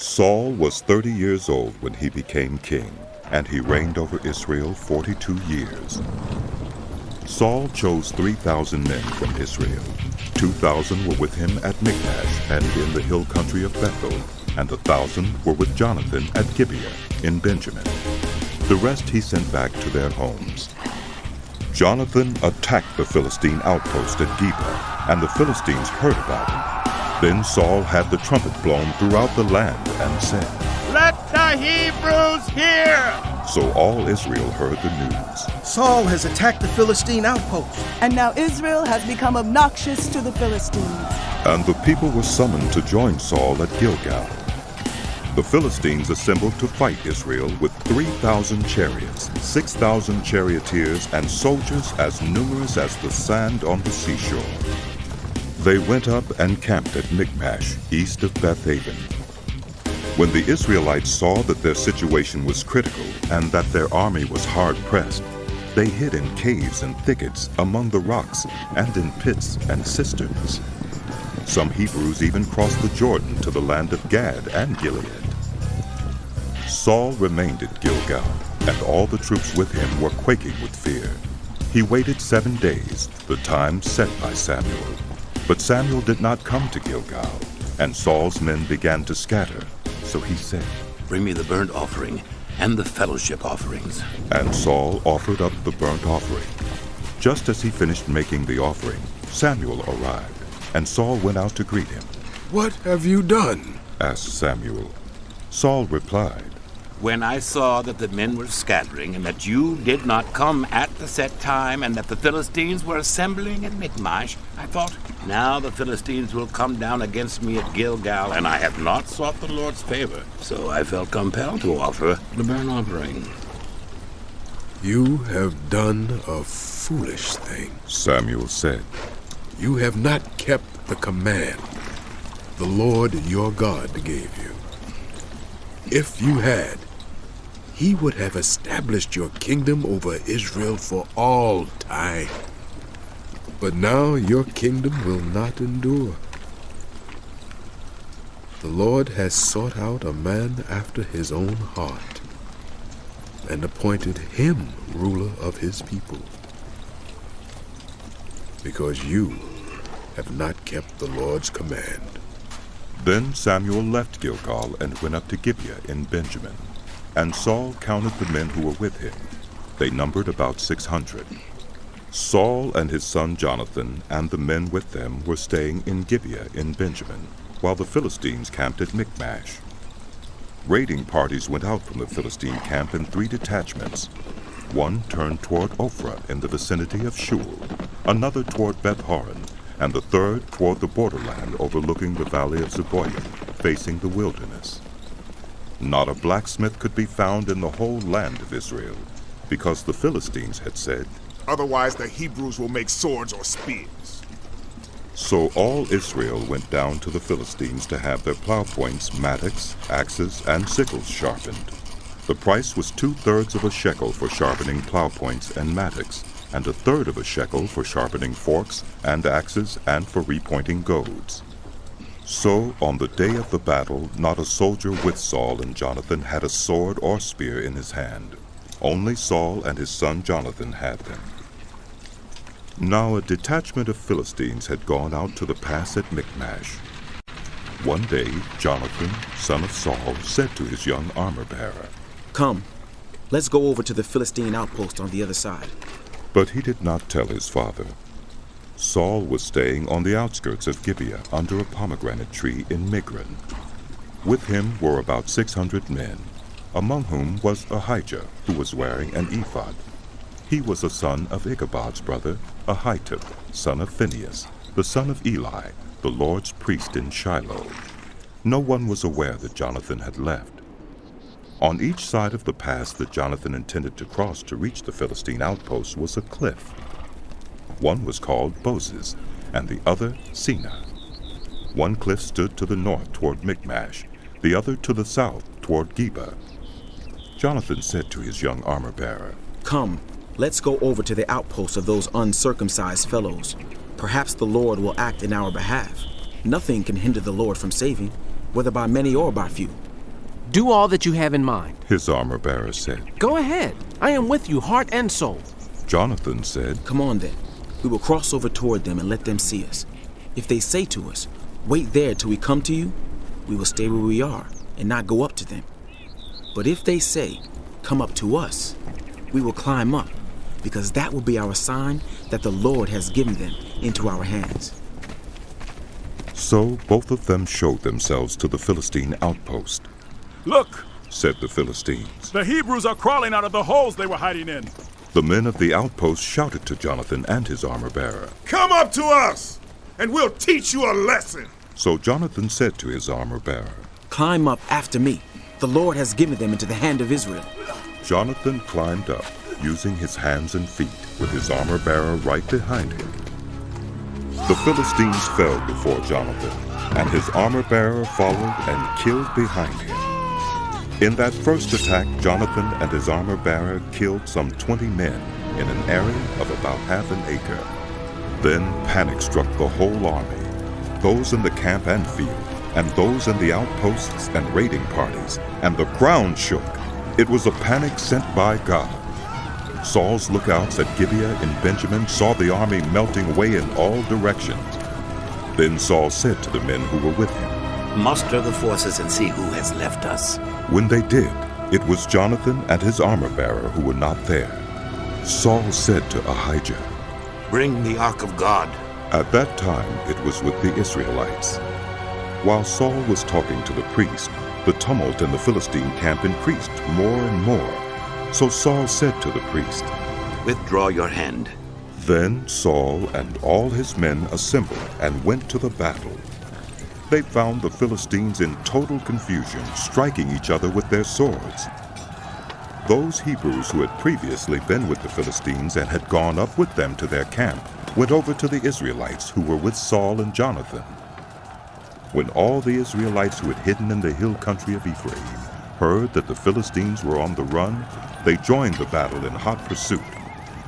Saul was 30 years old when he became king, and he reigned over Israel 42 years. Saul chose 3,000 men from Israel. 2,000 were with him at Michmash and in the hill country of Bethel, and 1,000 were with Jonathan at Gibeah in Benjamin. The rest he sent back to their homes. Jonathan attacked the Philistine outpost at Gibeah, and the Philistines heard about him. Then Saul had the trumpet blown throughout the land and said, "Let the Hebrews hear!" So all Israel heard the news. Saul has attacked the Philistine outpost. And now Israel has become obnoxious to the Philistines. And the people were summoned to join Saul at Gilgal. The Philistines assembled to fight Israel with 3,000 chariots, 6,000 charioteers, and soldiers as numerous as the sand on the seashore. They went up and camped at Michmash, east of Bethaven. When the Israelites saw that their situation was critical and that their army was hard-pressed, they hid in caves and thickets among the rocks and in pits and cisterns. Some Hebrews even crossed the Jordan to the land of Gad and Gilead. Saul remained at Gilgal, and all the troops with him were quaking with fear. He waited 7 days, the time set by Samuel. But Samuel did not come to Gilgal, and Saul's men began to scatter. So he said, "Bring me the burnt offering and the fellowship offerings." And Saul offered up the burnt offering. Just as he finished making the offering, Samuel arrived, and Saul went out to greet him. "What have you done?" asked Samuel. Saul replied, When I saw that the men were scattering, and that you did not come at the set time, and that the Philistines were assembling at Michmash, I thought, now the Philistines will come down against me at Gilgal, and I have not sought the Lord's favor. So I felt compelled to offer the burnt offering. "You have done a foolish thing," Samuel said. "You have not kept the command the Lord your God gave you. If you had, He would have established your kingdom over Israel for all time. But now your kingdom will not endure. The Lord has sought out a man after his own heart and appointed him ruler of his people, because you have not kept the Lord's command." Then Samuel left Gilgal and went up to Gibeah in Benjamin. And Saul counted the men who were with him. They numbered about 600. Saul and his son Jonathan and the men with them were staying in Gibeah in Benjamin, while the Philistines camped at Michmash. Raiding parties went out from the Philistine camp in 3 detachments. One turned toward Ophrah in the vicinity of Shul, another toward Beth-horon, and the third toward the borderland overlooking the valley of Zeboim, facing the wilderness. Not a blacksmith could be found in the whole land of Israel, because the Philistines had said, "Otherwise the Hebrews will make swords or spears." So all Israel went down to the Philistines to have their plow points, mattocks, axes, and sickles sharpened. The price was 2/3 of a shekel for sharpening plow points and mattocks, and 1/3 of a shekel for sharpening forks and axes and for repointing goads. So on the day of the battle, not a soldier with Saul and Jonathan had a sword or spear in his hand. Only Saul and his son Jonathan had them. Now a detachment of Philistines had gone out to the pass at Michmash. One day Jonathan, son of Saul, said to his young armor-bearer, "Come, let's go over to the Philistine outpost on the other side." But he did not tell his father. Saul was staying on the outskirts of Gibeah under a pomegranate tree in Migron. With him were about 600 men, among whom was Ahijah, who was wearing an ephod. He was a son of Ichabod's brother, Ahitub, son of Phinehas, the son of Eli, the Lord's priest in Shiloh. No one was aware that Jonathan had left. On each side of the pass that Jonathan intended to cross to reach the Philistine outpost was a cliff. One was called Bozez, and the other Seneh. One cliff stood to the north toward Michmash, the other to the south toward Geba. Jonathan said to his young armor-bearer, "Come, let's go over to the outpost of those uncircumcised fellows. Perhaps the Lord will act in our behalf. Nothing can hinder the Lord from saving, whether by many or by few." Do all that you have in mind. his armor-bearer said. Go ahead. I am with you, heart and soul. Jonathan said, Come on then. We will cross over toward them and let them see us. If they say to us, wait there till we come to you, we will stay where we are and not go up to them. But if they say, come up to us, we will climb up, because that will be our sign that the Lord has given them into our hands. So both of them showed themselves to the Philistine outpost. Look, Said the Philistines. the Hebrews are crawling out of the holes they were hiding in. The men of the outpost shouted to Jonathan and his armor-bearer. Come up to us, and we'll teach you a lesson. So Jonathan said to his armor-bearer. Climb up after me. The Lord has given them into the hand of Israel. Jonathan climbed up, using his hands and feet, with his armor-bearer right behind him. The Philistines fell before Jonathan, and his armor-bearer followed and killed behind him. In that first attack, Jonathan and his armor-bearer killed some 20 men in an area of about half an acre. Then panic struck the whole army, those in the camp and field, and those in the outposts and raiding parties, and the ground shook. It was a panic sent by God. Saul's lookouts at Gibeah in Benjamin saw the army melting away in all directions. Then Saul said to the men who were with him, Muster the forces and see who has left us. When they did, it was Jonathan and his armor-bearer who were not there. Saul said to Ahijah, Bring the ark of God. At that time it was with the Israelites. While Saul was talking to the priest, the tumult in the Philistine camp increased more and more. So Saul said to the priest, Withdraw your hand. Then Saul and all his men assembled and went to the battle. They found the Philistines in total confusion, striking each other with their swords. Those Hebrews who had previously been with the Philistines and had gone up with them to their camp went over to the Israelites who were with Saul and Jonathan. When all the Israelites who had hidden in the hill country of Ephraim heard that the Philistines were on the run, they joined the battle in hot pursuit.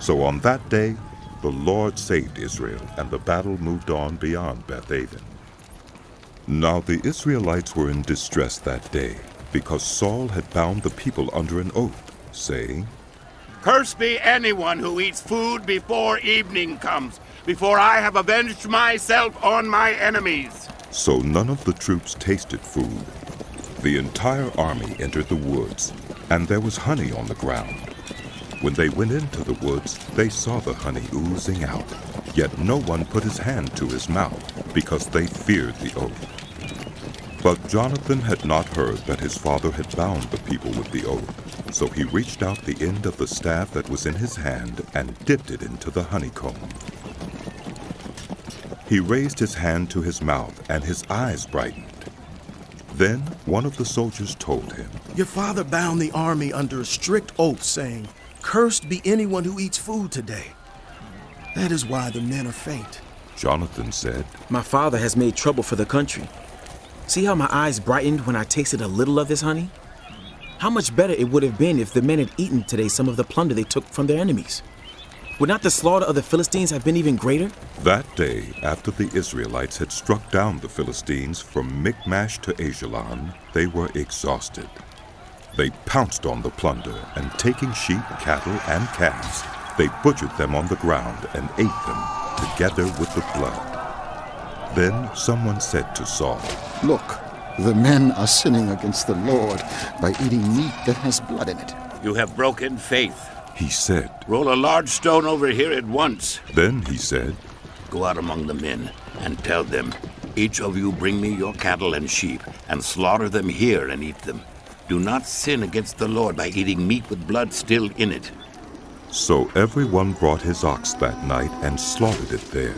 So on that day, the Lord saved Israel, and the battle moved on beyond Beth-aven. Now the Israelites were in distress that day, because Saul had bound the people under an oath, saying, Cursed be anyone who eats food before evening comes, before I have avenged myself on my enemies. So none of the troops tasted food. The entire army entered the woods, and there was honey on the ground. When they went into the woods, they saw the honey oozing out, yet no one put his hand to his mouth, because they feared the oath. But Jonathan had not heard that his father had bound the people with the oath, so he reached out the end of the staff that was in his hand and dipped it into the honeycomb. He raised his hand to his mouth, and his eyes brightened. Then one of the soldiers told him, Your father bound the army under a strict oath, saying, Cursed be anyone who eats food today. That is why the men are faint. Jonathan said, My father has made trouble for the country. See how my eyes brightened when I tasted a little of this honey? How much better it would have been if the men had eaten today some of the plunder they took from their enemies. Would not the slaughter of the Philistines have been even greater? That day, after the Israelites had struck down the Philistines from Michmash to Ajalon, they were exhausted. They pounced on the plunder, and taking sheep, cattle, and calves, they butchered them on the ground and ate them, together with the blood. Then someone said to Saul, Look, the men are sinning against the Lord by eating meat that has blood in it. You have broken faith. He said. Roll a large stone over here at once. Then he said, Go out among the men and tell them, Each of you bring me your cattle and sheep, and slaughter them here and eat them. Do not sin against the Lord by eating meat with blood still in it. So everyone brought his ox that night and slaughtered it there.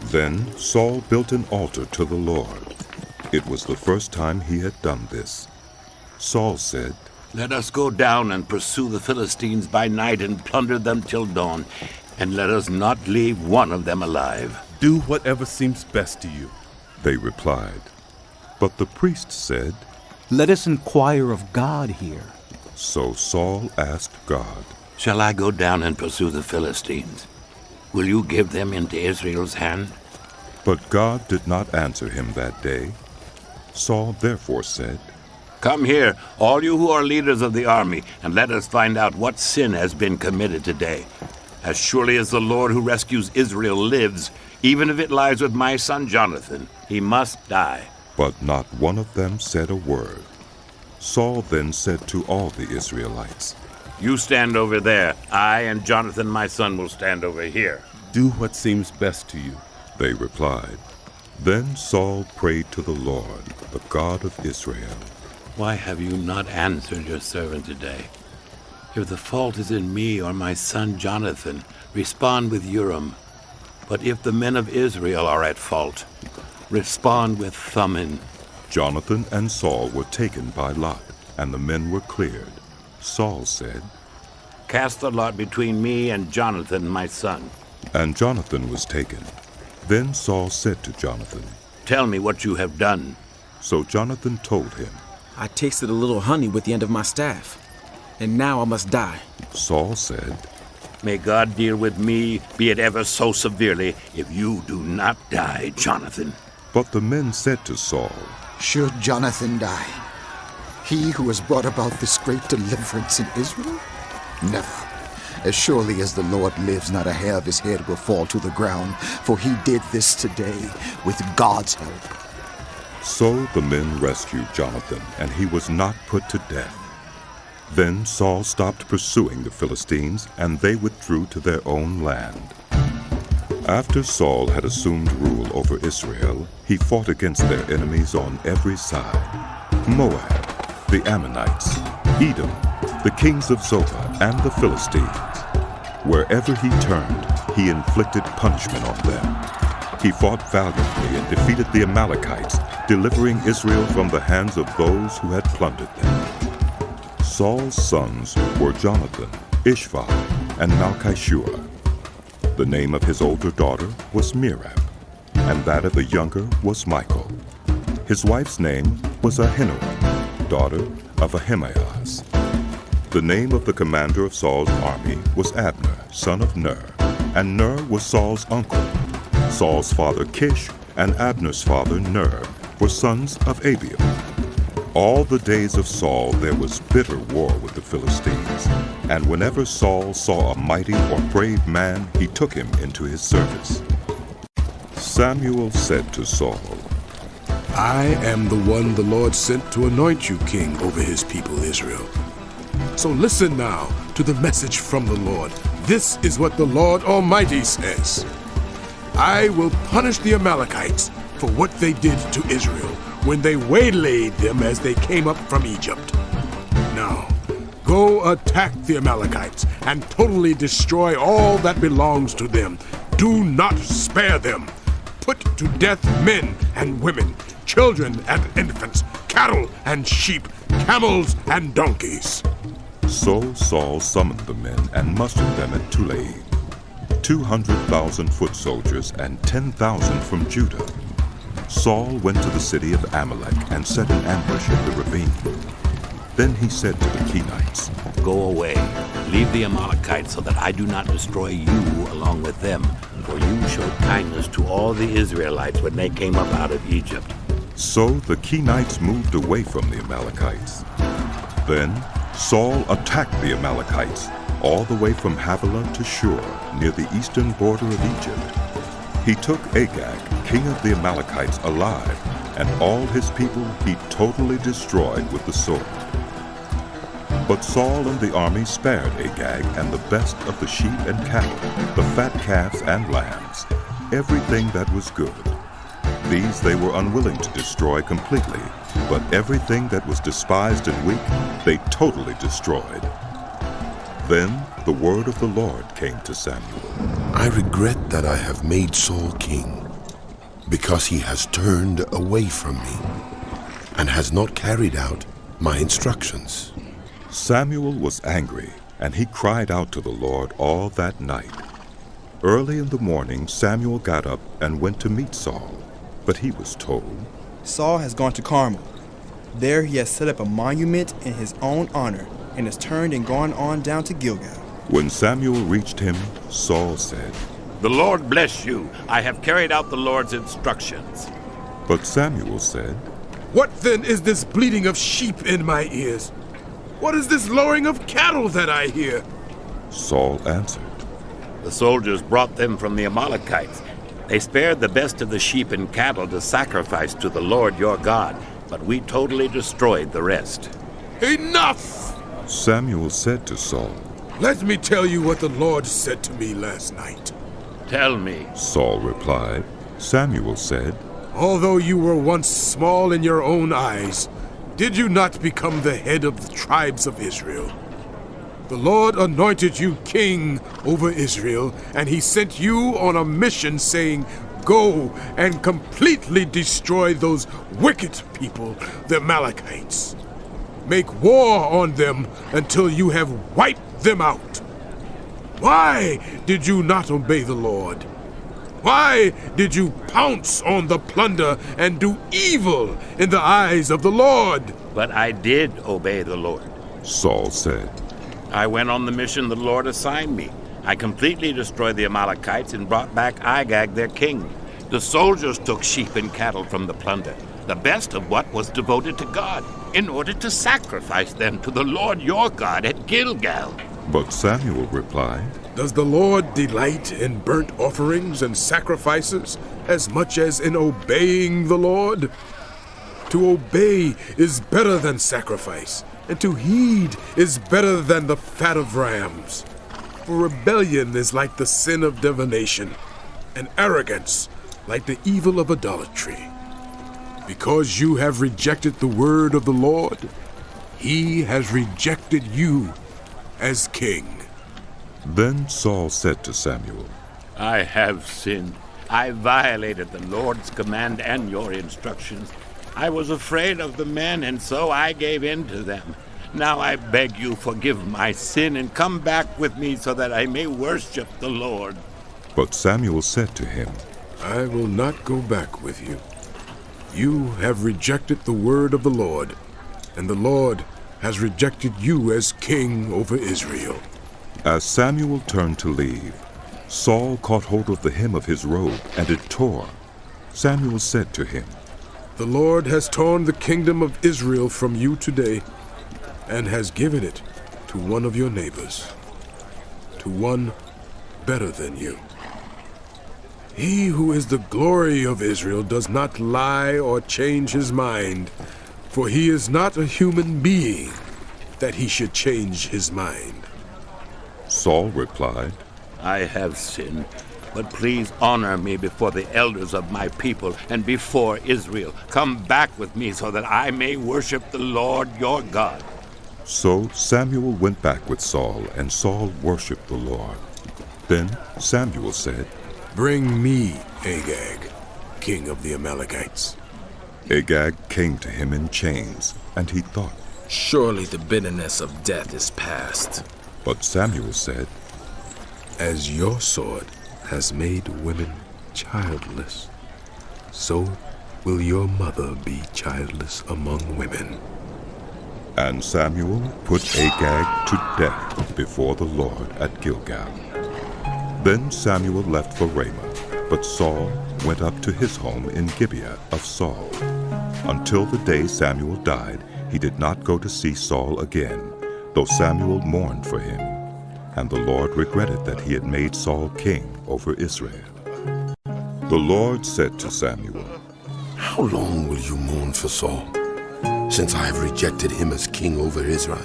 Then Saul built an altar to the Lord. It was the first time he had done this. Saul said, Let us go down and pursue the Philistines by night and plunder them till dawn, and let us not leave one of them alive. Do whatever seems best to you. They replied. But the priest said, Let us inquire of God here. So Saul asked God, Shall I go down and pursue the Philistines? Will you give them into Israel's hand? But God did not answer him that day. Saul therefore said, Come here, all you who are leaders of the army, and let us find out what sin has been committed today. As surely as the Lord who rescues Israel lives, even if it lies with my son Jonathan, he must die." But not one of them said a word. Saul then said to all the Israelites, "You stand over there. I and Jonathan my son will stand over here." Do what seems best to you. They replied. Then Saul prayed to the Lord, the God of Israel. "Why have you not answered your servant today? If the fault is in me or my son Jonathan, respond with Urim. But if the men of Israel are at fault, respond with Thummim." Jonathan and Saul were taken by lot, and the men were cleared. Saul said, "Cast the lot between me and Jonathan my son." and Jonathan was taken. Then Saul said to Jonathan, "Tell me what you have done." So Jonathan told him. I tasted a little honey with the end of my staff, and now I must die. Saul said, "May God deal with me, be it ever so severely, if you do not die, Jonathan." But the men said to Saul, Should Jonathan die? He who has brought about this great deliverance in Israel? Never. As surely as the Lord lives, not a hair of his head will fall to the ground, for he did this today with God's help. So the men rescued Jonathan, and he was not put to death. Then Saul stopped pursuing the Philistines, and they withdrew to their own land. After Saul had assumed rule over Israel, he fought against their enemies on every side: Moab, the Ammonites, Edom, the kings of Zobah, and the Philistines. Wherever he turned, he inflicted punishment on them. He fought valiantly and defeated the Amalekites, delivering Israel from the hands of those who had plundered them. Saul's sons were Jonathan, Ishvi, and Malchishua. The name of his older daughter was Merab, and that of the younger was Michal. His wife's name was Ahinoam, daughter of Ahimaaz. The name of the commander of Saul's army was Abner, son of Ner, and Ner was Saul's uncle. Saul's father Kish and Abner's father Ner were sons of Abiel. All the days of Saul there was bitter war with the Philistines, and whenever Saul saw a mighty or brave man, he took him into his service. Samuel said to Saul, I am the one the Lord sent to anoint you king over his people Israel. So listen now to the message from the Lord. This is what the Lord Almighty says. I will punish the Amalekites for what they did to Israel when they waylaid them as they came up from Egypt. Now, go attack the Amalekites and totally destroy all that belongs to them. Do not spare them. Put to death men and women, children and infants, cattle and sheep, camels and donkeys. So Saul summoned the men and mustered them at Tulaim, 200,000 foot soldiers and 10,000 from Judah. Saul went to the city of Amalek and set an ambush in the ravine. Then he said to the Kenites, Go away, leave the Amalekites so that I do not destroy you along with them, for you showed kindness to all the Israelites when they came up out of Egypt. So the Kenites moved away from the Amalekites. Then Saul attacked the Amalekites all the way from Havilah to Shur, near the eastern border of Egypt. He took Agag, king of the Amalekites, alive, and all his people he totally destroyed with the sword. But Saul and the army spared Agag and the best of the sheep and cattle, the fat calves and lambs, everything that was good. These they were unwilling to destroy completely, but everything that was despised and weak they totally destroyed. Then the word of the Lord came to Samuel. I regret that I have made Saul king, because he has turned away from me and has not carried out my instructions. Samuel was angry, and he cried out to the Lord all that night. Early in the morning Samuel got up and went to meet Saul, but he was told, Saul has gone to Carmel. There he has set up a monument in his own honor, and has turned and gone on down to Gilgal. When Samuel reached him, Saul said, The Lord bless you. I have carried out the Lord's instructions. But Samuel said, What then is this bleating of sheep in my ears? What is this lowing of cattle that I hear? Saul answered, The soldiers brought them from the Amalekites. They spared the best of the sheep and cattle to sacrifice to the Lord your God, but we totally destroyed the rest. Enough! Samuel said to Saul, Let me tell you what the Lord said to me last night. Tell me. Saul replied. Samuel said, Although you were once small in your own eyes, did you not become the head of the tribes of Israel? The Lord anointed you king over Israel, and he sent you on a mission saying, Go and completely destroy those wicked people, the Amalekites. Make war on them until you have wiped them out. Why did you not obey the Lord? Why did you pounce on the plunder and do evil in the eyes of the Lord? But I did obey the Lord. Saul said, I went on the mission the Lord assigned me. I completely destroyed the Amalekites and brought back Agag, their king. The soldiers took sheep and cattle from the plunder, the best of what was devoted to God, in order to sacrifice them to the Lord your God at Gilgal. But Samuel replied, Does the Lord delight in burnt offerings and sacrifices as much as in obeying the Lord? To obey is better than sacrifice, and to heed is better than the fat of rams. For rebellion is like the sin of divination, and arrogance like the evil of idolatry. Because you have rejected the word of the Lord, he has rejected you as king. Then Saul said to Samuel, I have sinned. I violated the Lord's command and your instructions. I was afraid of the men, and so I gave in to them. Now I beg you, forgive my sin and come back with me so that I may worship the Lord. But Samuel said to him, I will not go back with you. You have rejected the word of the Lord, and the Lord has rejected you as king over Israel. As Samuel turned to leave, Saul caught hold of the hem of his robe, and it tore. Samuel said to him, The Lord has torn the kingdom of Israel from you today, and has given it to one of your neighbors, to one better than you. He who is the glory of Israel does not lie or change his mind, for he is not a human being that he should change his mind. Saul replied, I have sinned, but please honor me before the elders of my people and before Israel. Come back with me so that I may worship the Lord your God. So Samuel went back with Saul, and Saul worshipped the Lord. Then Samuel said, Bring me Agag, king of the Amalekites. Agag came to him in chains, and he thought, Surely the bitterness of death is past. But Samuel said, As your sword has made women childless, so will your mother be childless among women. And Samuel put Agag to death before the Lord at Gilgal. Then Samuel left for Ramah, but Saul went up to his home in Gibeah of Saul. Until the day Samuel died, he did not go to see Saul again, though Samuel mourned for him. And the Lord regretted that he had made Saul king over Israel. The Lord said to Samuel, How long will you mourn for Saul, since I have rejected him as king over Israel?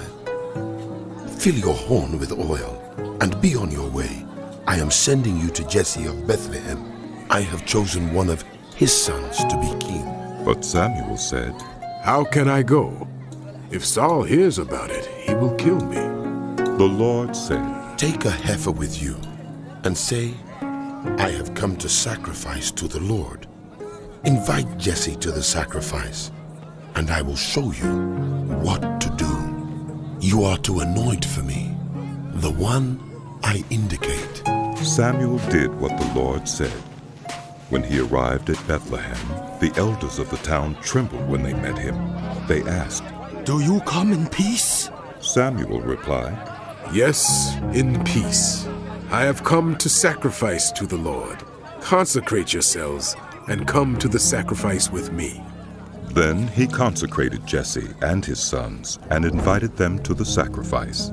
Fill your horn with oil, and be on your way. I am sending you to Jesse of Bethlehem. I have chosen one of his sons to be king. But Samuel said, How can I go? If Saul hears about it, he will kill me. The Lord said, Take a heifer with you, and say, I have come to sacrifice to the Lord. Invite Jesse to the sacrifice, and I will show you what to do. You are to anoint for me the one I indicate. Samuel did what the Lord said. When he arrived at Bethlehem, the elders of the town trembled when they met him. They asked, Do you come in peace? Samuel replied, Yes, in peace. I have come to sacrifice to the Lord. Consecrate yourselves and come to the sacrifice with me. Then he consecrated Jesse and his sons and invited them to the sacrifice.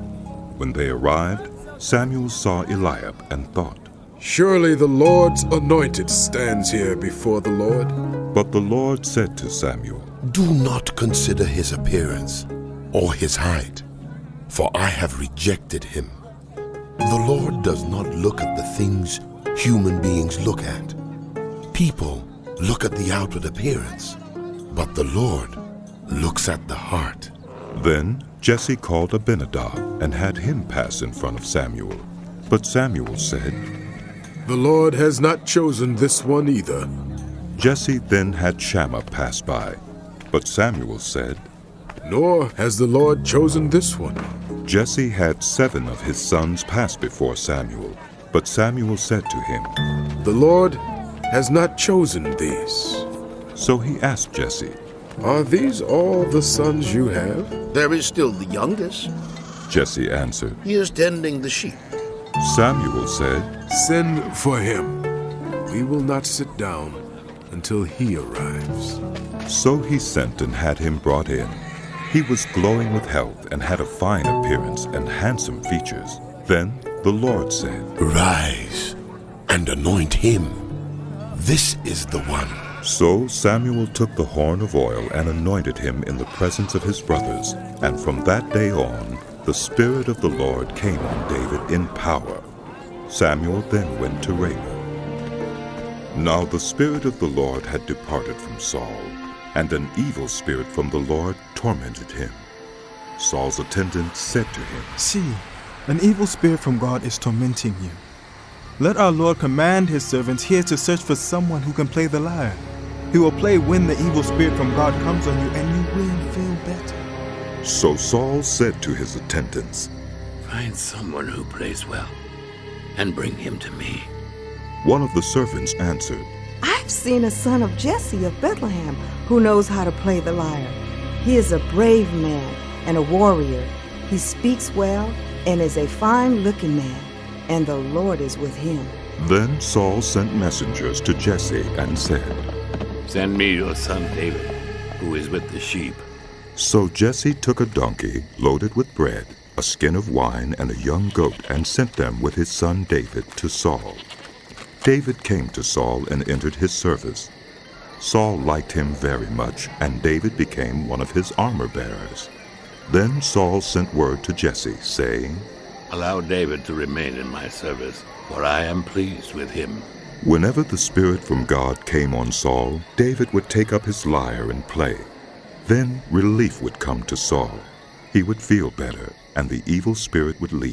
When they arrived, Samuel saw Eliab and thought, "Surely the Lord's anointed stands here before the Lord." But the Lord said to Samuel, Do not consider his appearance or his height, for I have rejected him. The Lord does not look at the things human beings look at. People look at the outward appearance, but the Lord looks at the heart. Then Jesse called Abinadab and had him pass in front of Samuel. But Samuel said, "The Lord has not chosen this one either." Jesse then had Shammah pass by. But Samuel said, "Nor has the Lord chosen this one." Jesse had 7 of his sons pass before Samuel. But Samuel said to him, "The Lord has not chosen these." So he asked Jesse, "Are these all the sons you have?" "There is still the youngest." Jesse answered, "He is tending the sheep." Samuel said, "Send for him. We will not sit down until he arrives." So he sent and had him brought in. He was glowing with health and had a fine appearance and handsome features. Then the Lord said, Rise and anoint him. This is the one. So Samuel took the horn of oil and anointed him in the presence of his brothers. And from that day on, the Spirit of the Lord came on David in power. Samuel then went to Ramah. Now the Spirit of the Lord had departed from Saul, and an evil spirit from the Lord tormented him. Saul's attendants said to him, "See, an evil spirit from God is tormenting you. Let our Lord command his servants here to search for someone who can play the lyre. He will play when the evil spirit from God comes on you, and you will feel better." So Saul said to his attendants, Find someone who plays well, and bring him to me. One of the servants answered, "I've seen a son of Jesse of Bethlehem who knows how to play the lyre. He is a brave man and a warrior. He speaks well and is a fine-looking man, and the Lord is with him." Then Saul sent messengers to Jesse and said, Send me your son David, who is with the sheep. So Jesse took a donkey loaded with bread, a skin of wine, and a young goat, and sent them with his son David to Saul. David came to Saul and entered his service. Saul liked him very much, and David became one of his armor-bearers. Then Saul sent word to Jesse, saying, Allow David to remain in my service, for I am pleased with him. Whenever the Spirit from God came on Saul, David would take up his lyre and play. Then relief would come to Saul. He would feel better, and the evil spirit would leave.